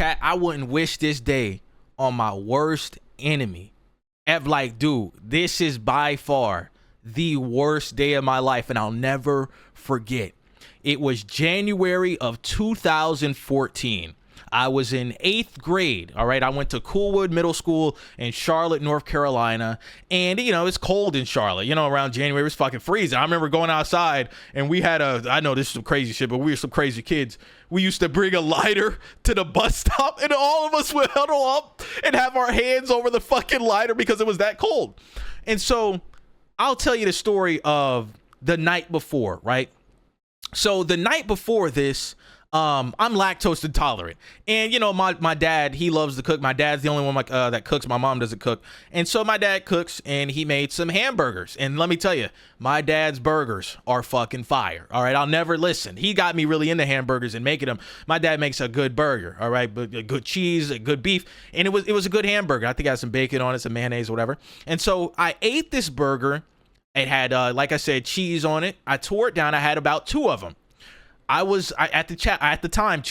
Chat, I wouldn't wish this day on my worst enemy. Like, dude, this is by far the worst day of my life, and I'll never forget. It was January of 2014. I was in 8th grade, all right? I went to Coolwood Middle School in Charlotte, North Carolina, and, you know, it's cold in Charlotte. You know, around January, it's fucking freezing. I remember going outside, and we had I know this is some crazy shit, but we were some crazy kids. We used to bring a lighter to the bus stop, and all of us would huddle up and have our hands over the fucking lighter because it was that cold. And so I'll tell you the story of the night before, right? So the night before this, I'm lactose intolerant, and you know my dad, he loves to cook. My dad's the only one that cooks. My mom doesn't cook, and so my dad cooks, and he made some hamburgers. And let me tell you, my dad's burgers are fucking fire. All right, I'll never listen. He got me really into hamburgers and making them. My dad makes a good burger. All right, but a good cheese, a good beef, and it was a good hamburger. I think it had some bacon on it, some mayonnaise, whatever. And so I ate this burger. It had, like I said, cheese on it. I tore it down. I had about 2 of them. At the time,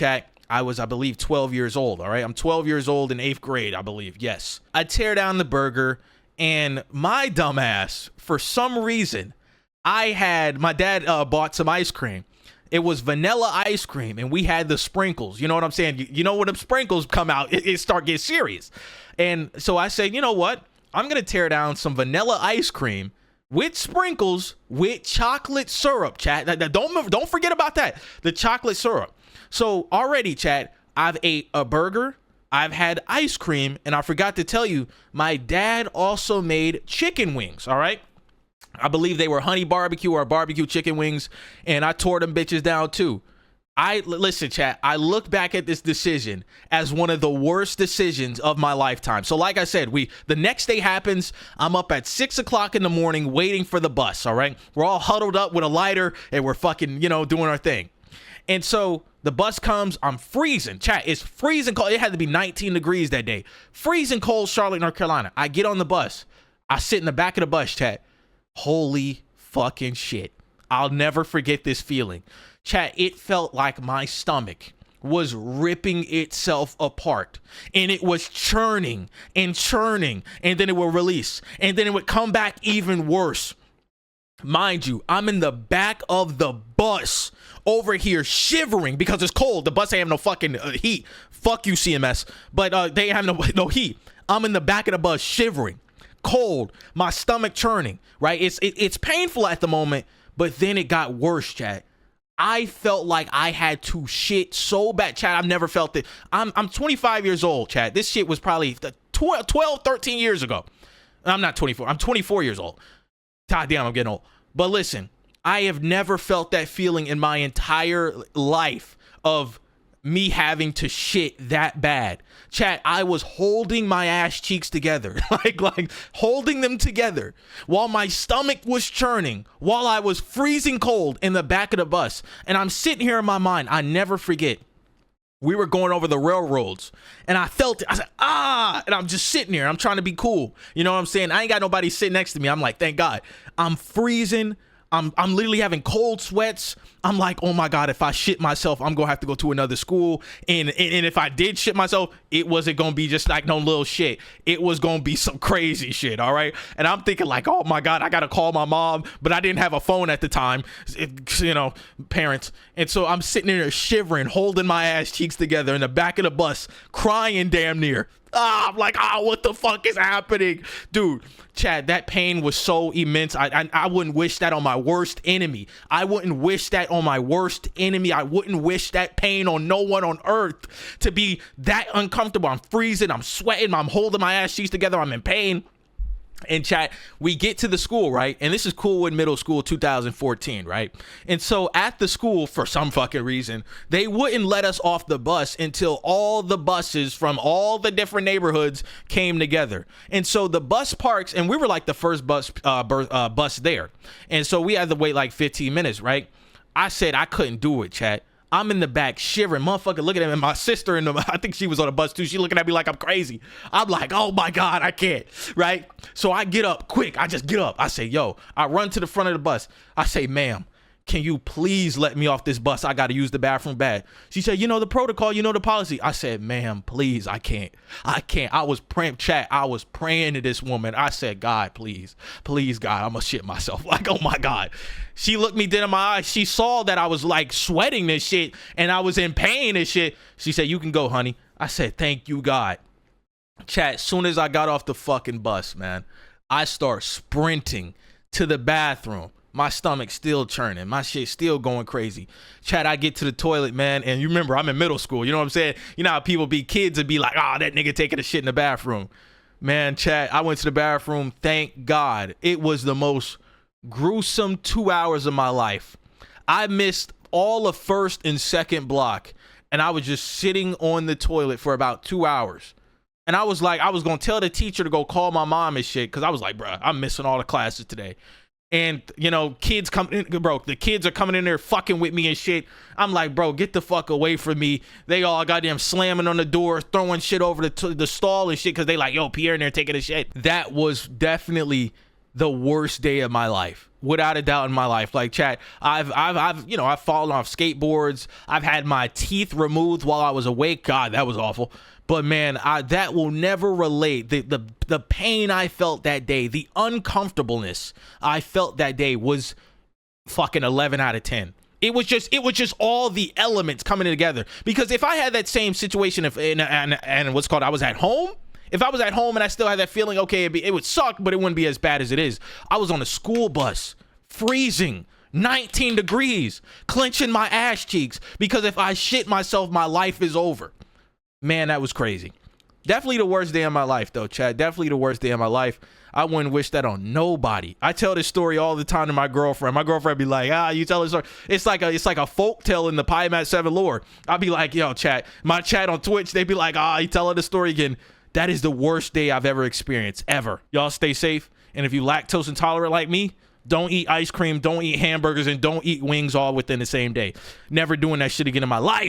I was, I believe, 12 years old. All right. I'm 12 years old in 8th grade, I believe. Yes. I tear down the burger, and my dumbass, for some reason, my dad bought some ice cream. It was vanilla ice cream, and we had the sprinkles. You know what I'm saying? You know when the sprinkles come out, it start getting serious. And so I said, you know what? I'm going to tear down some vanilla ice cream with sprinkles, with chocolate syrup, chat. Don't forget about that. The chocolate syrup. So already, chat, I've ate a burger, I've had ice cream, and I forgot to tell you, my dad also made chicken wings, all right? I believe they were honey barbecue or barbecue chicken wings, and I tore them bitches down too. Listen, chat, I look back at this decision as one of the worst decisions of my lifetime. So like I said, the next day happens. I'm up at 6 o'clock in the morning waiting for the bus, all right? We're all huddled up with a lighter, and we're fucking, doing our thing. And so the bus comes. I'm freezing. Chat, it's freezing cold. It had to be 19 degrees that day. Freezing cold, Charlotte, North Carolina. I get on the bus. I sit in the back of the bus, chat. Holy fucking shit. I'll never forget this feeling. Chat, it felt like my stomach was ripping itself apart, and it was churning and churning, and then it would release, and then it would come back even worse. Mind you, I'm in the back of the bus over here shivering because it's cold. The bus ain't have no fucking heat. Fuck you, CMS. But they have no heat. I'm in the back of the bus shivering, cold, my stomach churning, right? It's painful at the moment, but then it got worse, chat. I felt like I had to shit so bad. Chat, I've never felt it. I'm 25 years old, chat. This shit was probably 12, 13 years ago. I'm not 24. I'm 24 years old. God damn, I'm getting old. But listen, I have never felt that feeling in my entire life of me having to shit that bad. Chat, I was holding my ass cheeks together, like holding them together while my stomach was churning, while I was freezing cold in the back of the bus. And I'm sitting here in my mind, I never forget. We were going over the railroads, and I felt it. I said, and I'm just sitting there. I'm trying to be cool. You know what I'm saying? I ain't got nobody sitting next to me. I'm like, thank God. I'm freezing. I'm literally having cold sweats. I'm like, oh my God, if I shit myself, I'm gonna have to go to another school. And if I did shit myself, it wasn't gonna be just like no little shit. It was gonna be some crazy shit, all right? And I'm thinking like, oh my God, I gotta call my mom, but I didn't have a phone at the time, parents. And so I'm sitting there shivering, holding my ass cheeks together in the back of the bus, crying damn near. I'm like, what the fuck is happening? Dude, Chad, that pain was so immense. I wouldn't wish that on my worst enemy. I wouldn't wish that on my worst enemy. I wouldn't wish that pain on no one on earth, to be that uncomfortable. I'm freezing. I'm sweating. I'm holding my ass cheeks together. I'm in pain. And chat, we get to the school, right? And this is Coolwood Middle School 2014, right? And so at the school, for some fucking reason, they wouldn't let us off the bus until all the buses from all the different neighborhoods came together. And so the bus parks, and we were like the first bus there. And so we had to wait like 15 minutes, right? I said I couldn't do it, chat. I'm in the back shivering, motherfucker, looking at me. And my sister, I think she was on the bus too. She looking at me like I'm crazy. I'm like, oh my God, I can't, right? So I get up quick. I just get up. I say, yo, I run to the front of the bus. I say, ma'am, can you please let me off this bus? I got to use the bathroom bad. She said, you know the protocol, you know the policy. I said, ma'am, please, I can't. I was praying, chat. I was praying to this woman. I said, God, please, God, I'm gonna shit myself. Like, oh my God. She looked me dead in my eyes. She saw that I was like sweating this shit and I was in pain and shit. She said, you can go, honey. I said, thank you, God. Chat, as soon as I got off the fucking bus, man, I start sprinting to the bathroom. My stomach still churning. My shit still going crazy. Chat, I get to the toilet, man, and you remember, I'm in middle school. You know what I'm saying? You know how people be kids and be like, oh, that nigga taking a shit in the bathroom. Man, chat, I went to the bathroom. Thank God. It was the most gruesome 2 hours of my life. I missed all of first and second block, and I was just sitting on the toilet for about 2 hours. And I was like, I was going to tell the teacher to go call my mom and shit, because I was like, bruh, I'm missing all the classes today. And, you know, kids come in, bro, the kids are coming in there fucking with me and shit. I'm like, bro, get the fuck away from me. They all goddamn slamming on the door, throwing shit over the stall and shit, because they like, yo, Pierre in there taking a shit. That was definitely the worst day of my life, without a doubt in my life. Like, chat, I've fallen off skateboards. I've had my teeth removed while I was awake. God, that was awful. But man, that will never relate. The pain I felt that day, the uncomfortableness I felt that day was fucking 11 out of 10. It was just all the elements coming together. Because if I had that same situation, and what's called, I was at home. If I was at home and I still had that feeling, okay, it would suck, but it wouldn't be as bad as it is. I was on a school bus, freezing, 19 degrees, clenching my ass cheeks, because if I shit myself, my life is over. Man, that was crazy. Definitely the worst day of my life, though, Chad. Definitely the worst day of my life. I wouldn't wish that on nobody. I tell this story all the time to my girlfriend. My girlfriend be like, you tell this story. It's like a folk tale in the Pie Mat 7 lore. I'll be like, yo, chat. My chat on Twitch, they be like, you tell her the story again. That is the worst day I've ever experienced, ever. Y'all stay safe. And if you lactose intolerant like me, don't eat ice cream, don't eat hamburgers, and don't eat wings all within the same day. Never doing that shit again in my life.